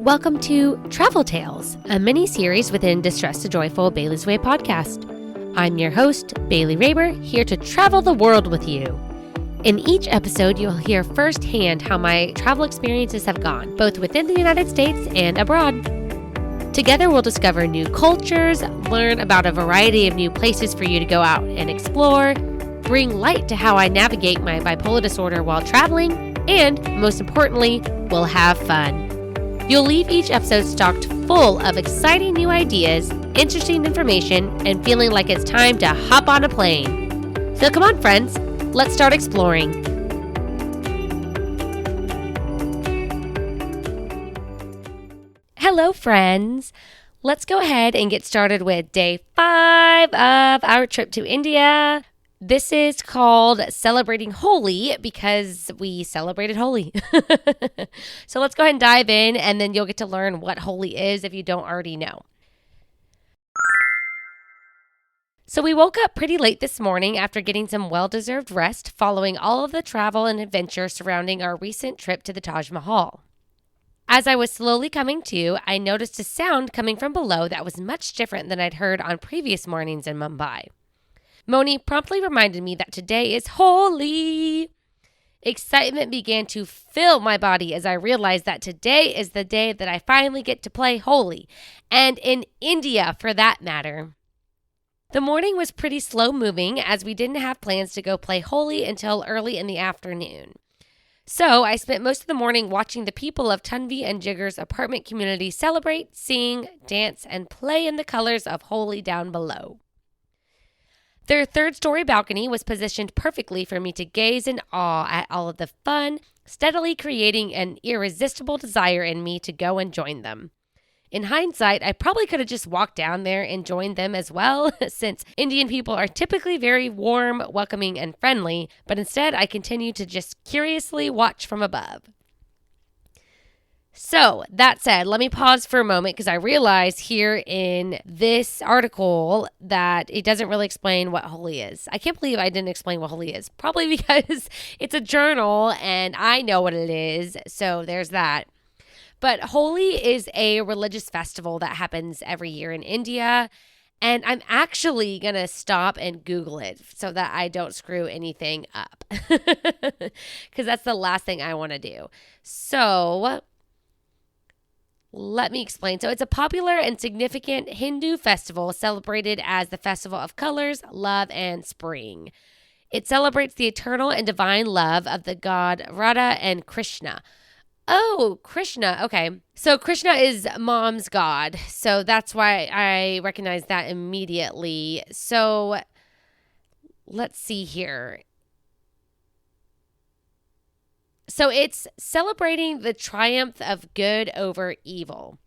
Welcome to Travel Tales, a mini-series within Distress to Joyful Bailey's Way podcast. I'm your host, Bailey Raber, here to travel the world with you. In each episode, you'll hear firsthand how my travel experiences have gone, both within the United States and abroad. Together, we'll discover new cultures, learn about a variety of new places for you to go out and explore, bring light to how I navigate my bipolar disorder while traveling, and, most importantly, we'll have fun. You'll leave each episode stocked full of exciting new ideas, interesting information, and feeling like it's time to hop on a plane. So come on, friends, let's start exploring. Hello, friends. Let's go ahead and get started with day 5 of our trip to India. This is called Celebrating Holi because we celebrated Holi. So let's go ahead and dive in, and then you'll get to learn what Holi is if you don't already know. So we woke up pretty late this morning after getting some well-deserved rest following all of the travel and adventure surrounding our recent trip to the Taj Mahal. As I was slowly coming to, I noticed a sound coming from below that was much different than I'd heard on previous mornings in Mumbai. Moni promptly reminded me that today is Holi. Excitement began to fill my body as I realized that today is the day that I finally get to play Holi, and in India for that matter. The morning was pretty slow moving as we didn't have plans to go play Holi until early in the afternoon. So I spent most of the morning watching the people of Tanvi and Jigger's apartment community celebrate, sing, dance, and play in the colors of Holi down below. Their third-story balcony was positioned perfectly for me to gaze in awe at all of the fun, steadily creating an irresistible desire in me to go and join them. In hindsight, I probably could have just walked down there and joined them as well, since Indian people are typically very warm, welcoming, and friendly, but instead I continued to just curiously watch from above. So, that said, let me pause for a moment because I realized here in this article that it doesn't really explain what Holi is. I can't believe I didn't explain what Holi is. Probably because it's a journal and I know what it is, so there's that. But Holi is a religious festival that happens every year in India, and I'm actually going to stop and Google it so that I don't screw anything up because that's the last thing I want to do. So let me explain. So it's a popular and significant Hindu festival celebrated as the festival of colors, love, and spring. It celebrates the eternal and divine love of the god Radha and Krishna. Oh, Krishna. Okay. So Krishna is mom's god. So that's why I recognize that immediately. So let's see here. So it's celebrating the triumph of good over evil.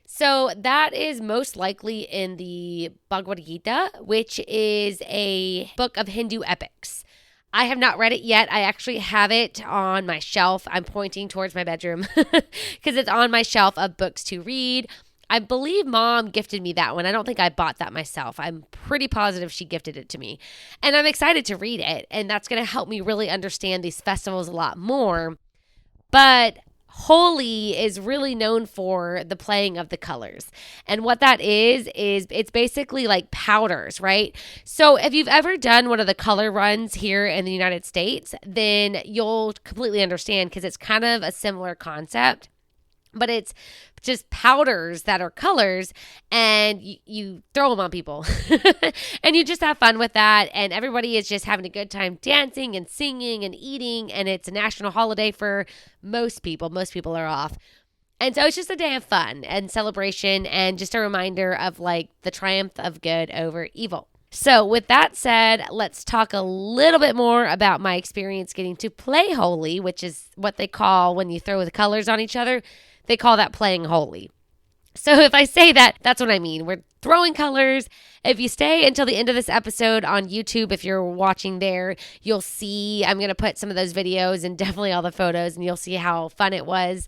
So that is most likely in the Bhagavad Gita, which is a book of Hindu epics. I have not read it yet. I actually have it on my shelf. I'm pointing towards my bedroom because it's on my shelf of books to read. I believe Mom gifted me that one. I don't think I bought that myself. I'm pretty positive she gifted it to me. And I'm excited to read it. And that's going to help me really understand these festivals a lot more. But Holi is really known for the playing of the colors. And what that is it's basically like powders, right? So if you've ever done one of the color runs here in the United States, then you'll completely understand because it's kind of a similar concept. But it's just powders that are colors, and you throw them on people. And you just have fun with that. And everybody is just having a good time dancing and singing and eating. And it's a national holiday for most people. Most people are off. And so it's just a day of fun and celebration and just a reminder of like the triumph of good over evil. So with that said, let's talk a little bit more about my experience getting to play Holi, which is what they call when you throw the colors on each other. They call that playing Holi. So if I say that, that's what I mean. We're throwing colors. If you stay until the end of this episode on YouTube, if you're watching there, you'll see, I'm going to put some of those videos and definitely all the photos, and you'll see how fun it was.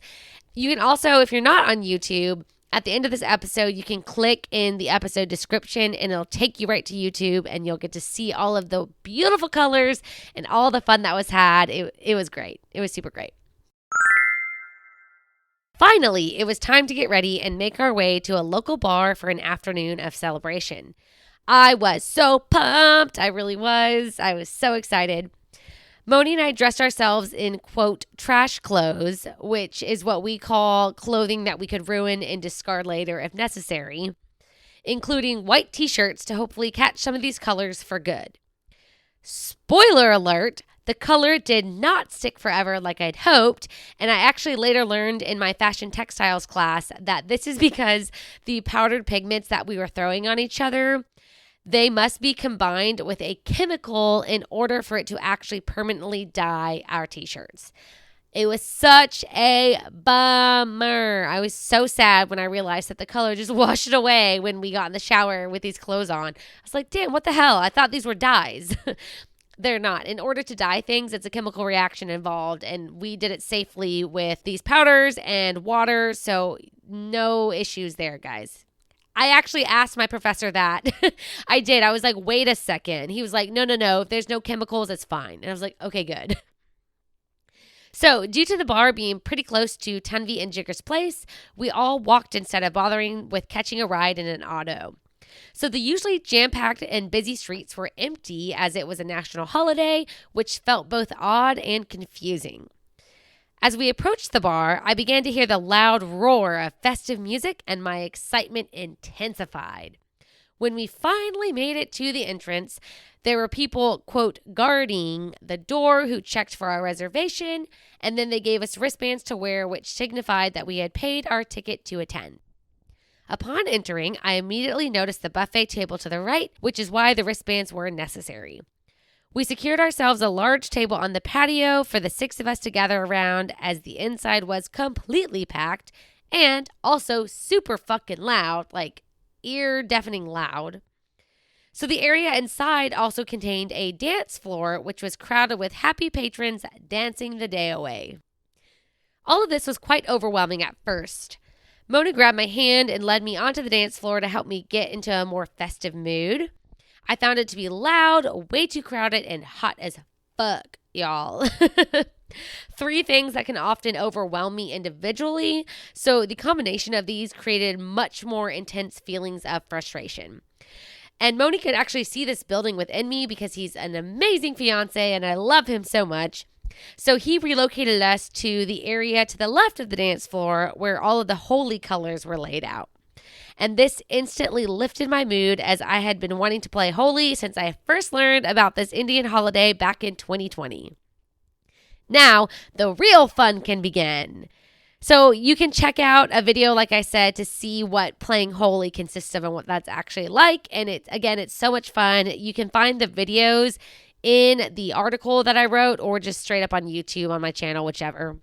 You can also, if you're not on YouTube, at the end of this episode, you can click in the episode description and it'll take you right to YouTube and you'll get to see all of the beautiful colors and all the fun that was had. It was great. It was super great. Finally, it was time to get ready and make our way to a local bar for an afternoon of celebration. I was so pumped. I really was. I was so excited. Moni and I dressed ourselves in, quote, trash clothes, which is what we call clothing that we could ruin and discard later if necessary, including white t-shirts to hopefully catch some of these colors for good. Spoiler alert, the color did not stick forever like I'd hoped, and I actually later learned in my fashion textiles class that this is because the powdered pigments that we were throwing on each other, they must be combined with a chemical in order for it to actually permanently dye our t-shirts. It was such a bummer. I was so sad when I realized that the color just washed away when we got in the shower with these clothes on. I was like, damn, what the hell? I thought these were dyes. They're not. In order to dye things, it's a chemical reaction involved, and we did it safely with these powders and water, so no issues there, guys. I actually asked my professor that. I did. I was like, wait a second. He was like, no. If there's no chemicals, it's fine. And I was like, okay, good. So due to the bar being pretty close to Tanvi and Jigger's place, we all walked instead of bothering with catching a ride in an auto. So the usually jam-packed and busy streets were empty as it was a national holiday, which felt both odd and confusing. As we approached the bar, I began to hear the loud roar of festive music and my excitement intensified. When we finally made it to the entrance, there were people, quote, guarding the door who checked for our reservation, and then they gave us wristbands to wear, which signified that we had paid our ticket to attend. Upon entering, I immediately noticed the buffet table to the right, which is why the wristbands were necessary. We secured ourselves a large table on the patio for the 6 of us to gather around, as the inside was completely packed and also super fucking loud, like ear-deafening loud. So the area inside also contained a dance floor, which was crowded with happy patrons dancing the day away. All of this was quite overwhelming at first. Mona grabbed my hand and led me onto the dance floor to help me get into a more festive mood. I found it to be loud, way too crowded, and hot as fuck, y'all. 3 things that can often overwhelm me individually, so the combination of these created much more intense feelings of frustration. And Moni could actually see this building within me because he's an amazing fiance and I love him so much. So he relocated us to the area to the left of the dance floor where all of the Holi colors were laid out. And this instantly lifted my mood as I had been wanting to play Holi since I first learned about this Indian holiday back in 2020. Now, the real fun can begin. So you can check out a video, like I said, to see what playing Holi consists of and what that's actually like. And it's so much fun. You can find the videos in the article that I wrote or just straight up on YouTube on my channel, whichever.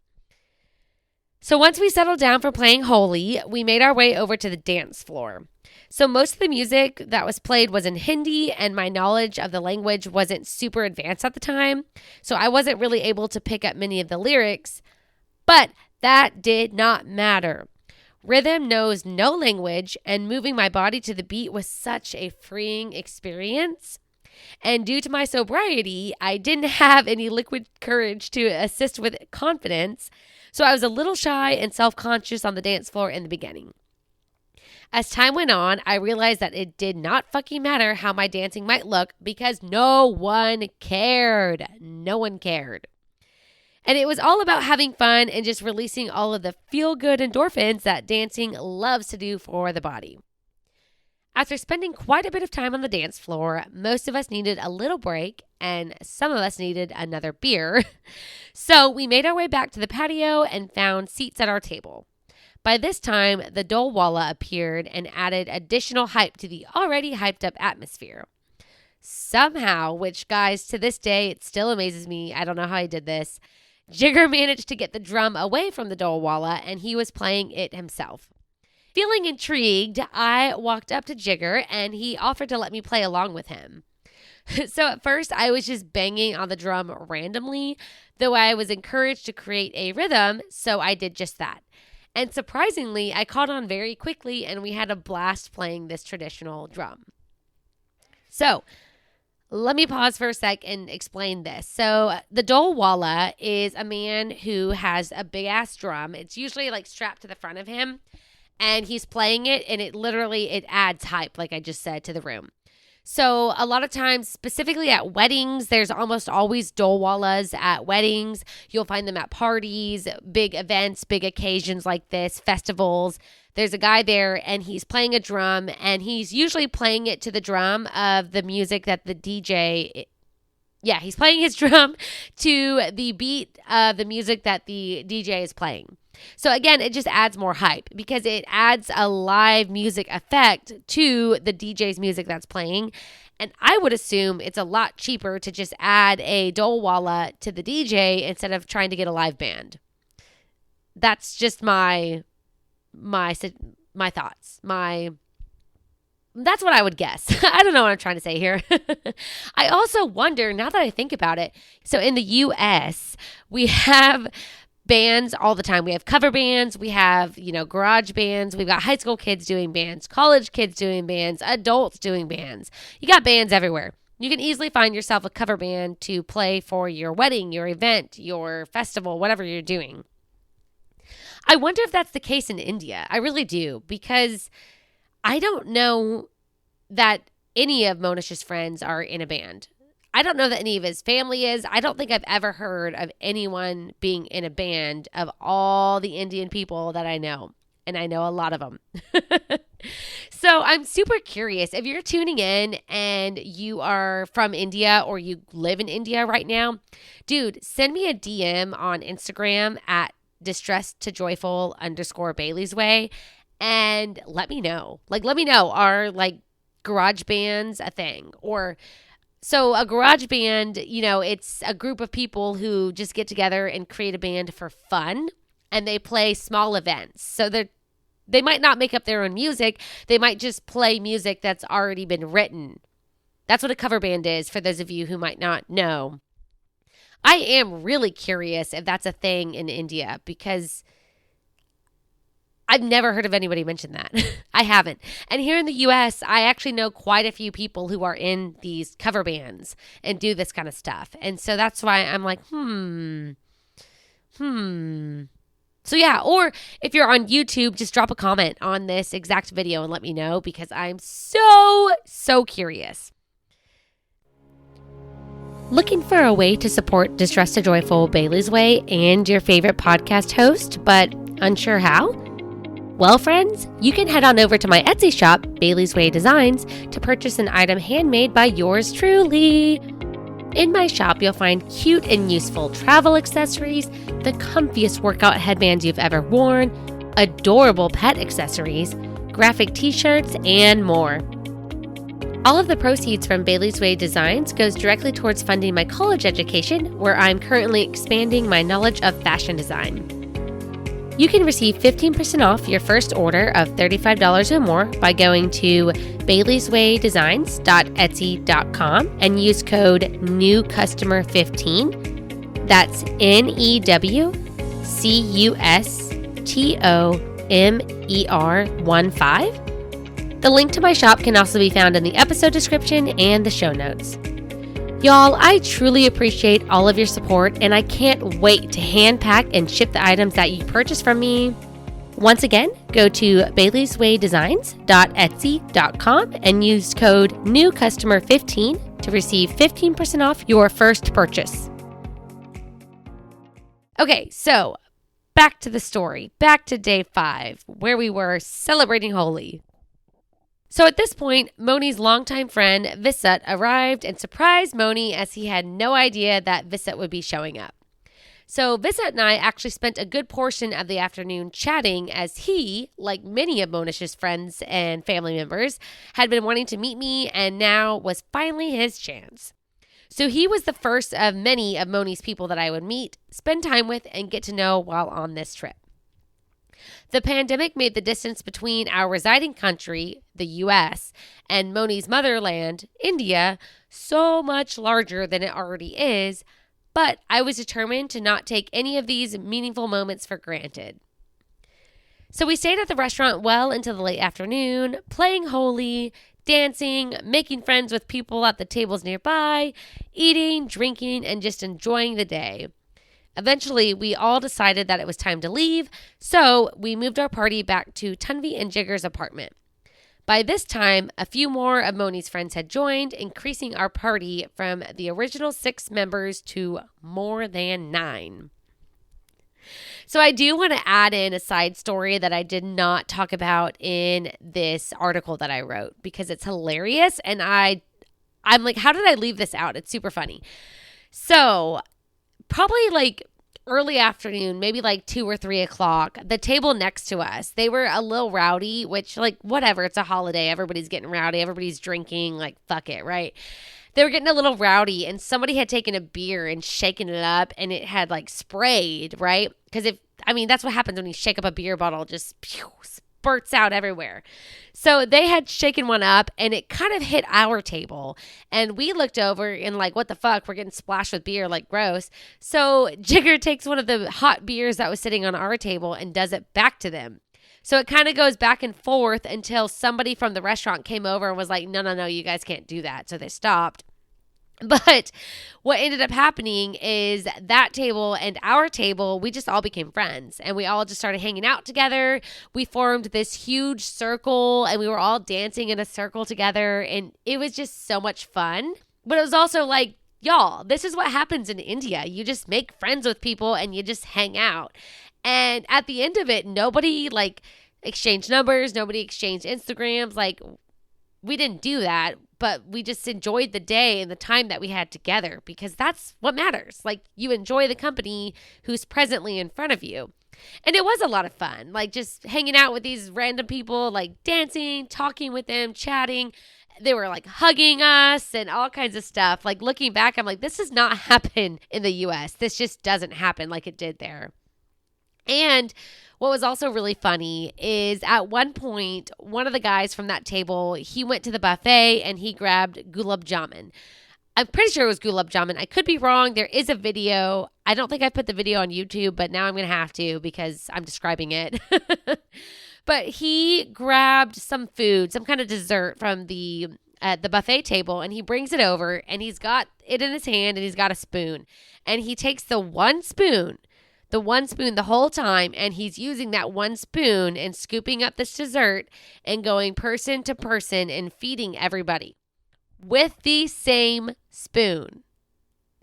So once we settled down for playing Holi, we made our way over to the dance floor. So most of the music that was played was in Hindi, and my knowledge of the language wasn't super advanced at the time, so I wasn't really able to pick up many of the lyrics, but that did not matter. Rhythm knows no language, and moving my body to the beat was such a freeing experience. And due to my sobriety, I didn't have any liquid courage to assist with confidence, so I was a little shy and self-conscious on the dance floor in the beginning. As time went on, I realized that it did not fucking matter how my dancing might look because no one cared. No one cared. And it was all about having fun and just releasing all of the feel-good endorphins that dancing loves to do for the body. After spending quite a bit of time on the dance floor, most of us needed a little break and some of us needed another beer. So we made our way back to the patio and found seats at our table. By this time, the Dolwala appeared and added additional hype to the already hyped up atmosphere. Somehow, which guys, to this day, it still amazes me. I don't know how he did this. Jigger managed to get the drum away from the Dolwala and he was playing it himself. Feeling intrigued, I walked up to Jigger and he offered to let me play along with him. So at first, I was just banging on the drum randomly, though I was encouraged to create a rhythm, so I did just that. And surprisingly, I caught on very quickly and we had a blast playing this traditional drum. So Let me pause for a sec and explain this. So, the Dolwala is a man who has a big ass drum. It's usually like strapped to the front of him, and he's playing it, and it adds hype, like I just said, to the room. So a lot of times, specifically at weddings, there's almost always dolwalas at weddings. You'll find them at parties, big events, big occasions like this, festivals. There's a guy there and he's playing a drum, and he's usually playing it to the drum of the music that the DJ. Yeah, he's playing his drum to the beat of the music that the DJ is playing. So again, it just adds more hype because it adds a live music effect to the DJ's music that's playing. And I would assume it's a lot cheaper to just add a dolwala to the DJ instead of trying to get a live band. That's just my thoughts. That's what I would guess. I don't know what I'm trying to say here. I also wonder, now that I think about it, so in the US, we have bands all the time. We have cover bands. We have, garage bands. We've got high school kids doing bands, college kids doing bands, adults doing bands. You got bands everywhere. You can easily find yourself a cover band to play for your wedding, your event, your festival, whatever you're doing. I wonder if that's the case in India. I really do, because I don't know that any of Monish's friends are in a band. I don't know that any of his family is. I don't think I've ever heard of anyone being in a band of all the Indian people that I know. And I know a lot of them. So I'm super curious. If you're tuning in and you are from India or you live in India right now, dude, send me a DM on Instagram at distressed2joyful_Bailey's Way and let me know. Let me know, are garage bands a thing? Or so a garage band, it's a group of people who just get together and create a band for fun, and they play small events. So they might not make up their own music. They might just play music that's already been written. That's what a cover band is, for those of you who might not know. I am really curious if that's a thing in India, because I've never heard of anybody mention that. I haven't. And here in the US, I actually know quite a few people who are in these cover bands and do this kind of stuff. And so that's why I'm like, So yeah, or if you're on YouTube, just drop a comment on this exact video and let me know, because I'm so curious. Looking for a way to support Distressed to Joyful Bailey's Way and your favorite podcast host, but unsure how? Well, friends, you can head on over to my Etsy shop, Bailey's Way Designs, to purchase an item handmade by yours truly. In my shop, you'll find cute and useful travel accessories, the comfiest workout headbands you've ever worn, adorable pet accessories, graphic t-shirts, and more. All of the proceeds from Bailey's Way Designs goes directly towards funding my college education, where I'm currently expanding my knowledge of fashion design. You can receive 15% off your first order of $35 or more by going to baileyswaydesigns.etsy.com and use code NEWCUSTOMER15. That's NEWCUSTOMER15. The link to my shop can also be found in the episode description and the show notes. Y'all, I truly appreciate all of your support, and I can't wait to hand pack and ship the items that you purchase from me. Once again, go to baileyswaydesigns.etsy.com and use code NEWCUSTOMER15 to receive 15% off your first purchase. Okay, so back to the story, back to day 5, where we were celebrating Holi. So at this point, Moni's longtime friend, Visat, arrived and surprised Moni, as he had no idea that Visat would be showing up. So Visat and I actually spent a good portion of the afternoon chatting, as he, like many of Monish's friends and family members, had been wanting to meet me, and now was finally his chance. So he was the first of many of Moni's people that I would meet, spend time with, and get to know while on this trip. The pandemic made the distance between our residing country, the US, and Moni's motherland, India, so much larger than it already is, but I was determined to not take any of these meaningful moments for granted. So we stayed at the restaurant well into the late afternoon, playing Holi, dancing, making friends with people at the tables nearby, eating, drinking, and just enjoying the day. Eventually, we all decided that it was time to leave, so we moved our party back to Tunvi and Jigger's apartment. By this time, a few more of Moni's friends had joined, increasing our party from the original 6 members to more than 9. So I do want to add in a side story that I did not talk about in this article that I wrote because it's hilarious, and I'm like, how did I leave this out? It's super funny. So probably like early afternoon, maybe like 2 or 3 o'clock, the table next to us, they were a little rowdy, which like whatever, it's a holiday. Everybody's getting rowdy. Everybody's drinking, like fuck it, right? They were getting a little rowdy and somebody had taken a beer and shaken it up and it had like sprayed, right? Because that's what happens when you shake up a beer bottle, just spurts out everywhere. So they had shaken one up and it kind of hit our table. And we looked over and like, what the fuck? We're getting splashed with beer, like gross. So Jigger takes one of the hot beers that was sitting on our table and does it back to them. So it kind of goes back and forth until somebody from the restaurant came over and was like, no, you guys can't do that. So they stopped. But what ended up happening is that table and our table, we just all became friends and we all just started hanging out together. We formed this huge circle and we were all dancing in a circle together and it was just so much fun. But it was also like, y'all, this is what happens in India. You just make friends with people and you just hang out. And at the end of it, nobody like exchanged numbers, nobody exchanged Instagrams. Like we didn't do that. But we just enjoyed the day and the time that we had together because that's what matters. Like you enjoy the company who's presently in front of you. And it was a lot of fun, like just hanging out with these random people, like dancing, talking with them, chatting. They were like hugging us and all kinds of stuff. Like looking back, I'm like, this does not happen in the US. This just doesn't happen like it did there. And what was also really funny is at one point, one of the guys from that table, he went to the buffet and he grabbed gulab jamun. I'm pretty sure it was gulab jamun. I could be wrong. There is a video. I don't think I put the video on YouTube, but now I'm going to have to because I'm describing it. But he grabbed some food, some kind of dessert from the buffet table, and he brings it over and he's got it in his hand and he's got a spoon. And he takes the one spoon the whole time, and he's using that one spoon and scooping up this dessert and going person to person and feeding everybody with the same spoon.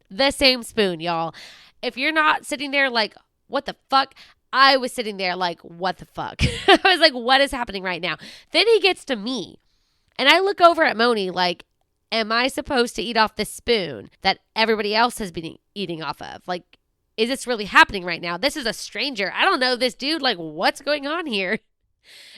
The same spoon, y'all. If you're not sitting there like, what the fuck? I was sitting there like, what the fuck? I was like, what is happening right now? Then he gets to me, and I look over at Moni like, am I supposed to eat off the spoon that everybody else has been eating off of? Like, is this really happening right now? This is a stranger. I don't know this dude. Like, what's going on here?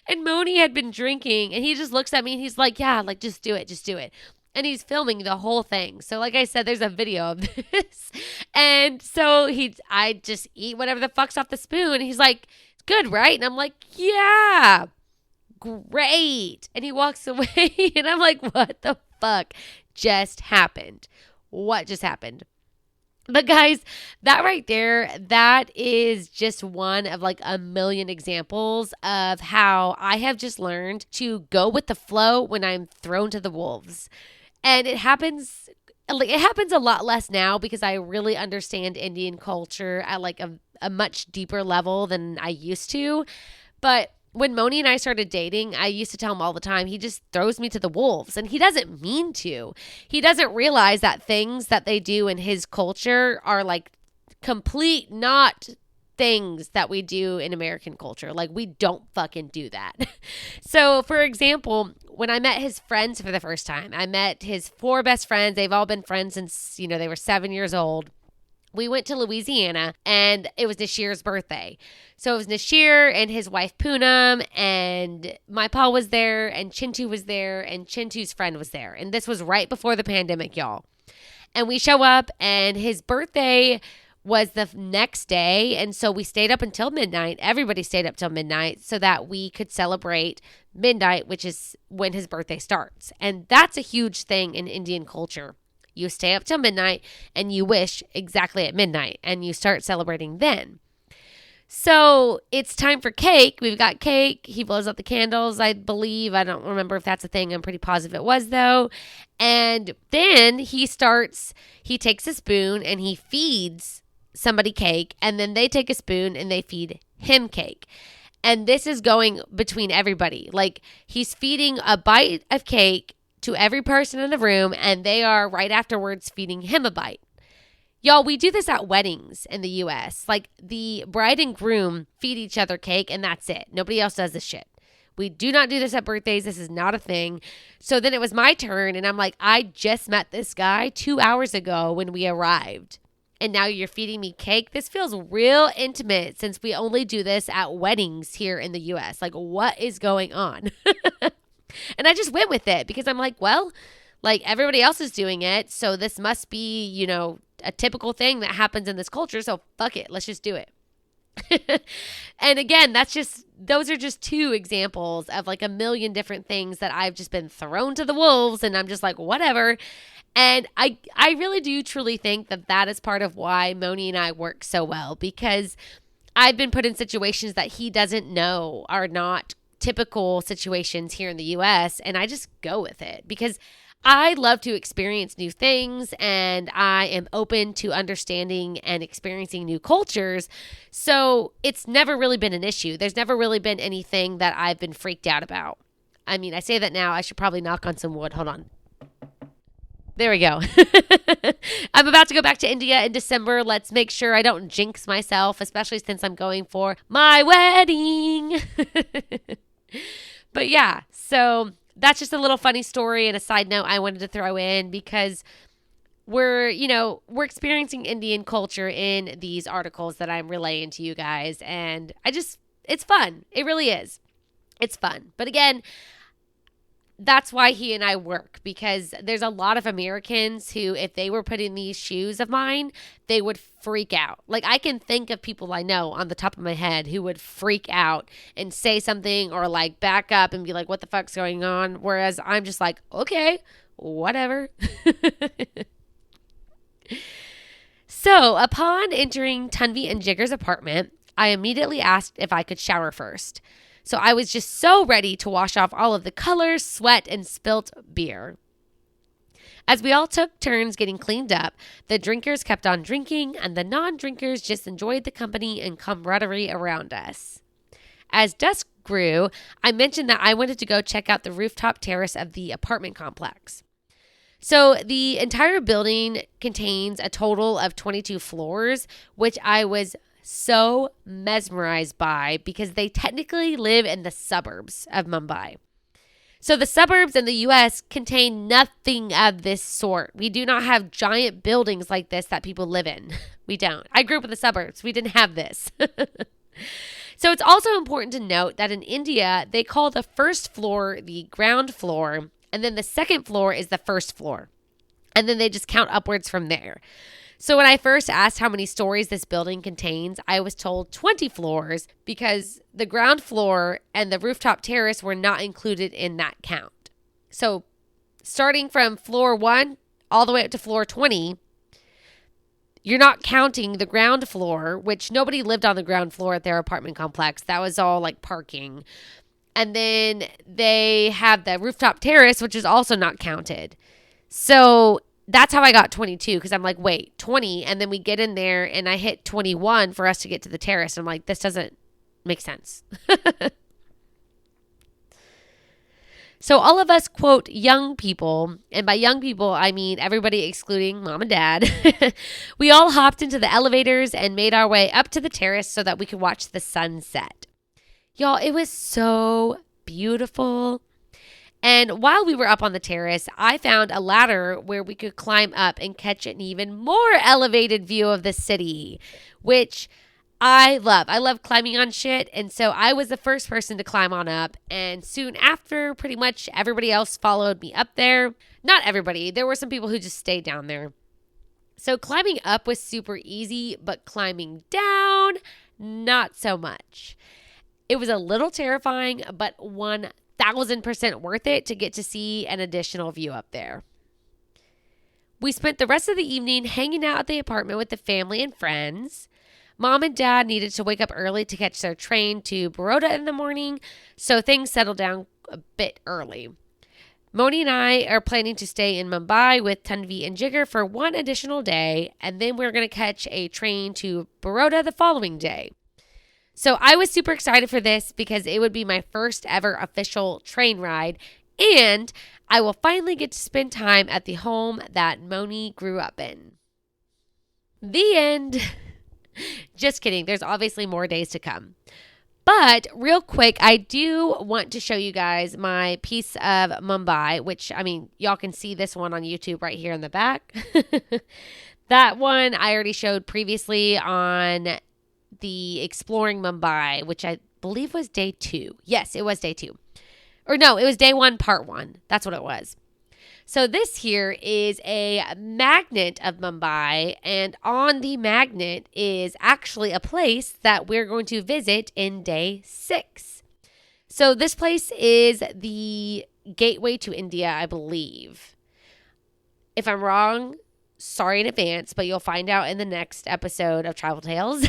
And Moni had been drinking and he just looks at me and he's like, yeah, like, just do it. Just do it. And he's filming the whole thing. So like I said, there's a video of this. And so I just eat whatever the fuck's off the spoon. And he's like, it's good, right? And I'm like, yeah, great. And he walks away and I'm like, what the fuck just happened? What just happened? But guys, that right there, that is just one of like a million examples of how I have just learned to go with the flow when I'm thrown to the wolves. And it happens a lot less now because I really understand Indian culture at like a much deeper level than I used to. But when Moni and I started dating, I used to tell him all the time, he just throws me to the wolves. And he doesn't mean to. He doesn't realize that things that they do in his culture are like complete not things that we do in American culture. Like we don't fucking do that. So for example, when I met his friends for the first time, I met his 4 best friends. They've all been friends since, they were 7 years old. We went to Louisiana and it was Nashir's birthday. So it was Nashir and his wife Poonam and my pa was there and Chintu was there and Chintu's friend was there. And this was right before the pandemic, y'all. And we show up and his birthday was the next day. And so we stayed up until midnight. Everybody stayed up till midnight so that we could celebrate midnight, which is when his birthday starts. And that's a huge thing in Indian culture. You stay up till midnight and you wish exactly at midnight and you start celebrating then. So it's time for cake. We've got cake. He blows out the candles, I believe. I don't remember if that's a thing. I'm pretty positive it was, though. And then he takes a spoon and he feeds somebody cake. And then they take a spoon and they feed him cake. And this is going between everybody. Like, he's feeding a bite of cake to every person in the room, and they are right afterwards feeding him a bite. Y'all, we do this at weddings in the U.S. Like, the bride and groom feed each other cake, and that's it. Nobody else does this shit. We do not do this at birthdays. This is not a thing. So then it was my turn, and I'm like, I just met this guy 2 hours ago when we arrived. And now you're feeding me cake? This feels real intimate since we only do this at weddings here in the U.S. Like, what is going on? And I just went with it because I'm like, well, like, everybody else is doing it. So this must be, a typical thing that happens in this culture. So fuck it. Let's just do it. And again, those are just two examples of like a million different things that I've just been thrown to the wolves. And I'm just like, whatever. And I really do truly think that is part of why Moni and I work so well, because I've been put in situations that he doesn't know are not typical situations here in the U.S. And I just go with it because I love to experience new things and I am open to understanding and experiencing new cultures. So it's never really been an issue. There's never really been anything that I've been freaked out about. I mean, I say that now. I should probably knock on some wood. Hold on. There we go. I'm about to go back to India in December. Let's make sure I don't jinx myself, especially since I'm going for my wedding. But yeah, so that's just a little funny story and a side note I wanted to throw in because we're experiencing Indian culture in these articles that I'm relaying to you guys. And it's fun. It really is. It's fun. But again, that's why he and I work, because there's a lot of Americans who, if they were put in these shoes of mine, they would freak out. Like, I can think of people I know on the top of my head who would freak out and say something or like back up and be like, what the fuck's going on? Whereas I'm just like, okay, whatever. So upon entering Tanvi and Jigger's apartment, I immediately asked if I could shower first. So I was just so ready to wash off all of the color, sweat, and spilt beer. As we all took turns getting cleaned up, the drinkers kept on drinking, and the non-drinkers just enjoyed the company and camaraderie around us. As dusk grew, I mentioned that I wanted to go check out the rooftop terrace of the apartment complex. So the entire building contains a total of 22 floors, which I was so mesmerized by because they technically live in the suburbs of Mumbai. So the suburbs in the U.S. contain nothing of this sort. We do not have giant buildings like this that people live in. We don't. I grew up in the suburbs. We didn't have this. So it's also important to note that in India, they call the first floor the ground floor, and then the second floor is the first floor. And then they just count upwards from there. So when I first asked how many stories this building contains, I was told 20 floors because the ground floor and the rooftop terrace were not included in that count. So starting from floor 1 all the way up to floor 20, you're not counting the ground floor, which nobody lived on the ground floor at their apartment complex. That was all like parking. And then they have the rooftop terrace, which is also not counted. So that's how I got 22, because I'm like, wait, 20, and then we get in there and I hit 21 for us to get to the terrace. I'm like, this doesn't make sense. So all of us, quote, young people, and by young people, I mean everybody excluding mom and dad, we all hopped into the elevators and made our way up to the terrace so that we could watch the sunset. Y'all, it was so beautiful. And while we were up on the terrace, I found a ladder where we could climb up and catch an even more elevated view of the city, which I love. I love climbing on shit. And so I was the first person to climb on up. And soon after, pretty much everybody else followed me up there. Not everybody. There were some people who just stayed down there. So climbing up was super easy, but climbing down, not so much. It was a little terrifying, but 1,000% worth it to get to see an additional view up there. We spent the rest of the evening hanging out at the apartment with the family and friends. Mom and Dad needed to wake up early to catch their train to Baroda in the morning, so things settled down a bit early. Moni and I are planning to stay in Mumbai with Tanvi and Jigger for one additional day, and then we're going to catch a train to Baroda the following day. So I was super excited for this because it would be my first ever official train ride, and I will finally get to spend time at the home that Moni grew up in. The end. Just kidding. There's obviously more days to come. But real quick, I do want to show you guys my piece of Mumbai, which, I mean, y'all can see this one on YouTube right here in the back. That one I already showed previously on the Exploring Mumbai, which I believe was day 2. Yes, it was day 2. Or no, it was day 1, part 1. That's what it was. So this here is a magnet of Mumbai, and on the magnet is actually a place that we're going to visit in day 6. So this place is the gateway to India, I believe. If I'm wrong, sorry in advance, but you'll find out in the next episode of Travel Tales.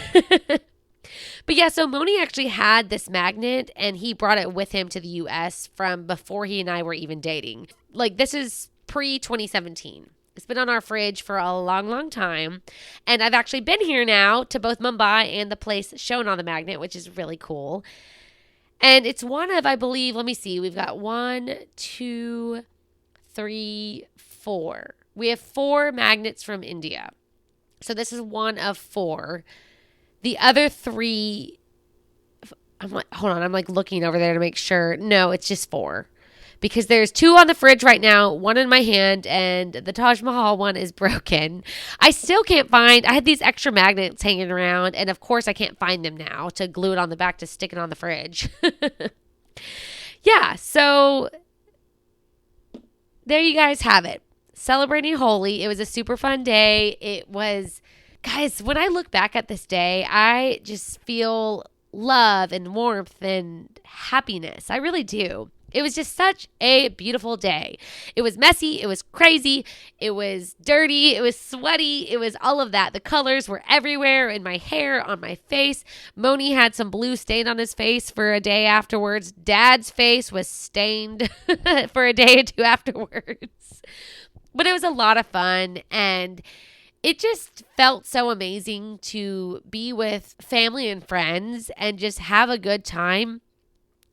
But yeah, so Moni actually had this magnet, and he brought it with him to the U.S. from before he and I were even dating. Like, this is pre-2017. It's been on our fridge for a long, long time. And I've actually been here now to both Mumbai and the place shown on the magnet, which is really cool. And it's one of, I believe, let me see. We've got 1, 2, 3, 4. We have 4 magnets from India. So this is one of 4. The other 3, I'm like, hold on, I'm like looking over there to make sure. No, it's just 4. Because there's 2 on the fridge right now, 1 in my hand, and the Taj Mahal one is broken. I still can't find, I had these extra magnets hanging around, and of course I can't find them now to glue it on the back to stick it on the fridge. Yeah, so there you guys have it. Celebrating Holi. It was a super fun day. It was... Guys, when I look back at this day, I just feel love and warmth and happiness. I really do. It was just such a beautiful day. It was messy. It was crazy. It was dirty. It was sweaty. It was all of that. The colors were everywhere in my hair, on my face. Moni had some blue stained on his face for a day afterwards. Dad's face was stained for a day or 2 afterwards. But it was a lot of fun, and it just felt so amazing to be with family and friends and just have a good time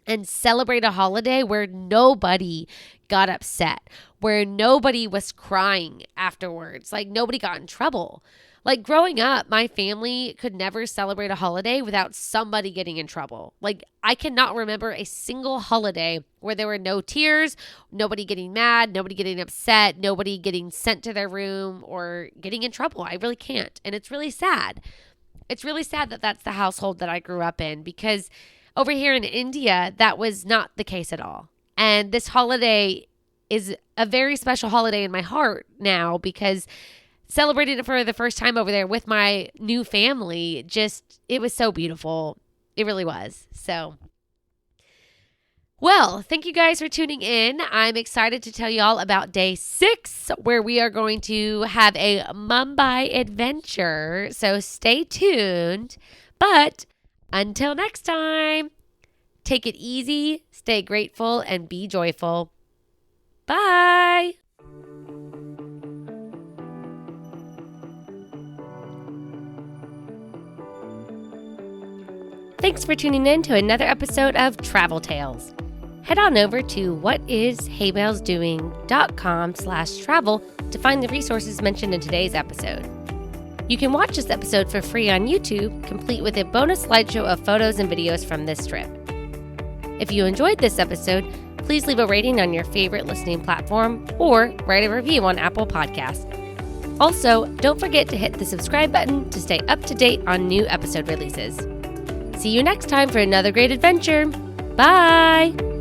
and celebrate a holiday where nobody got upset, where nobody was crying afterwards, like nobody got in trouble. Like growing up, my family could never celebrate a holiday without somebody getting in trouble. Like I cannot remember a single holiday where there were no tears, nobody getting mad, nobody getting upset, nobody getting sent to their room or getting in trouble. I really can't. And it's really sad. It's really sad that that's the household that I grew up in, because over here in India, that was not the case at all. And this holiday is a very special holiday in my heart now, because celebrating it for the first time over there with my new family, it was so beautiful. It really was. So, well, thank you guys for tuning in. I'm excited to tell you all about day 6, where we are going to have a Mumbai adventure. So stay tuned. But until next time, take it easy, stay grateful, and be joyful. Bye. Thanks for tuning in to another episode of Travel Tales. Head on over to whatishaybellsdoing.com/travel to find the resources mentioned in today's episode. You can watch this episode for free on YouTube, complete with a bonus slideshow of photos and videos from this trip. If you enjoyed this episode, please leave a rating on your favorite listening platform or write a review on Apple Podcasts. Also, don't forget to hit the subscribe button to stay up to date on new episode releases. See you next time for another great adventure. Bye!